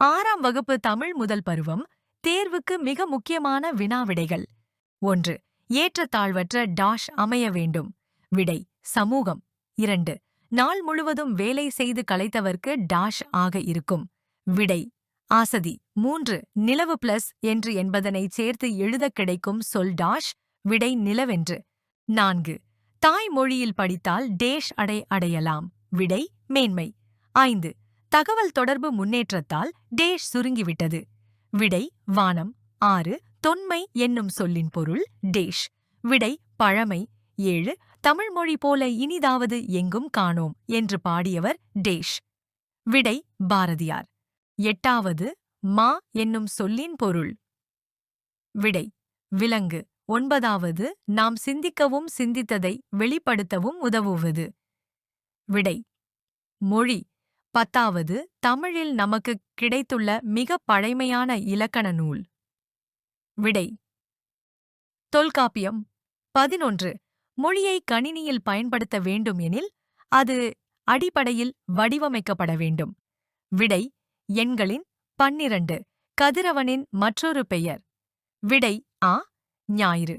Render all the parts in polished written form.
6ஆம் வகுப்பு தமிழ் முதல் பருவம் தேர்வுக்கு மிக முக்கியமான வினாவிடைகள். 1. ஏற்றத்தாழ்வற்ற டாஷ் அமைய வேண்டும். விடை: சமூகம். 2. நாள் முழுவதும் வேலை செய்து களைத்தவர்க்கு டாஷ் ஆக இருக்கும். விடை: ஆசதி. 3. நிலவு பிளஸ் என்று என்பதனைச் சேர்த்து எழுதக் கிடைக்கும் சொல் டாஷ். விடை: நிலவென்று. 4. தாய்மொழியில் படித்தால் டேஷ் அடையலாம். விடை: மேன்மை. 5. தகவல் தொடர்பு முன்னேற்றத்தால் டேஷ் சுருங்கிவிட்டது. விடை: வானம். 6. தொன்மை என்னும் சொல்லின் பொருள் டேஷ். விடை: பழமை. 7. தமிழ்மொழி போல இனிதாவது எங்கும் காணோம் என்று பாடியவர் டேஷ். விடை: பாரதியார். 8வது மா என்னும் சொல்லின் பொருள். விடை: விலங்கு. 9வது நாம் சிந்திக்கவும் சிந்தித்ததை வெளிப்படுத்தவும் உதவுவது. விடை: மொழி. 10வது தமிழில் நமக்கு கிடைத்துள்ள மிக பழைமையான இலக்கண நூல். விடை: தொல்காப்பியம். 11. மொழியை கணினியில் பயன்படுத்த வேண்டும் எனில் அது அடிப்படையில் வடிவமைக்கப்பட வேண்டும். விடை: எண்களின். 12. கதிரவனின் மற்றொரு பெயர். விடை: ஆ. ஞாயிறு.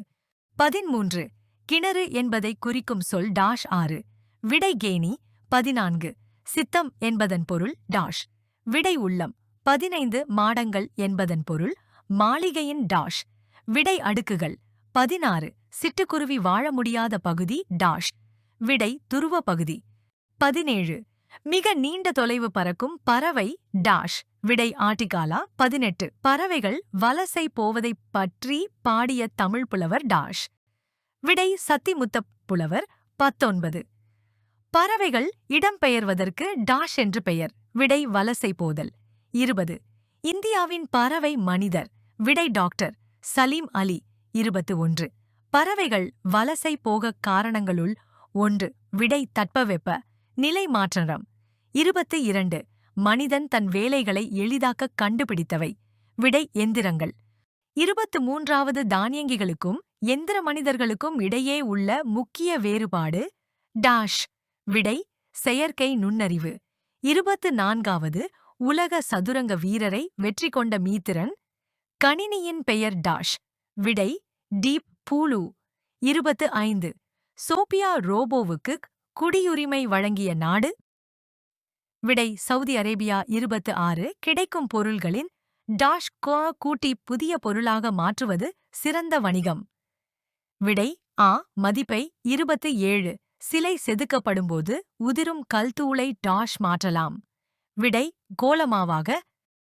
13. கிணறு என்பதை குறிக்கும் சொல் டாஷ் 6. விடை: கேணி. 14. சித்தம் என்பதன் பொருள் டாஷ். விடை: உள்ளம். 15. மாடங்கள் என்பதன் பொருள் மாளிகையின் டாஷ். விடை: அடுக்குகள். 16. சிட்டுக்குருவி வாழ முடியாத பகுதி டாஷ். விடை: துருவ பகுதி. 17. மிக நீண்ட தொலைவு பறக்கும் பறவை டாஷ். விடை: ஆட்டிகாலா. 18. பறவைகள் வலசை போவதைப் பற்றி பாடிய தமிழ் புலவர் டாஷ். விடை: சத்திமுத்தப் புலவர். 19. பறவைகள் இடம்பெயர்வதற்கு டாஷ் என்று பெயர். விடை: வலசை போதல். 20. இந்தியாவின் பறவை மனிதர். விடை: டாக்டர் சலீம் அலி. 21. பறவைகள் வலசை போகக் காரணங்களுள் 1. விடை: தட்பவெப்ப நிலை மாற்றம். 22. மனிதன் தன் வேலைகளை எளிதாக்கக் கண்டுபிடித்தவை. விடை: எந்திரங்கள். 23வது தானியங்கிகளுக்கும் எந்திர மனிதர்களுக்கும் இடையே உள்ள முக்கிய வேறுபாடு டாஷ். விடை: செயற்கை நுண்ணறிவு. 24வது உலக சதுரங்க வீரரை வெற்றி கொண்ட மீத்திரன். கணினியின் பெயர் டாஷ். விடை: டீப் பூலு. 25. சோபியா ரோபோவுக்கு குடியுரிமை வழங்கிய நாடு. விடை: சவுதி அரேபியா. 26. கிடைக்கும் பொருள்களின் டாஷ் கூட்டி புதிய பொருளாக மாற்றுவது சிறந்த வணிகம். விடை: ஆ. மதிப்பை. 27. சிலை செதுக்கப்படும்போது உதிரும் கல்தூளை டாஷ் மாற்றலாம். விடை: கோலமாவாக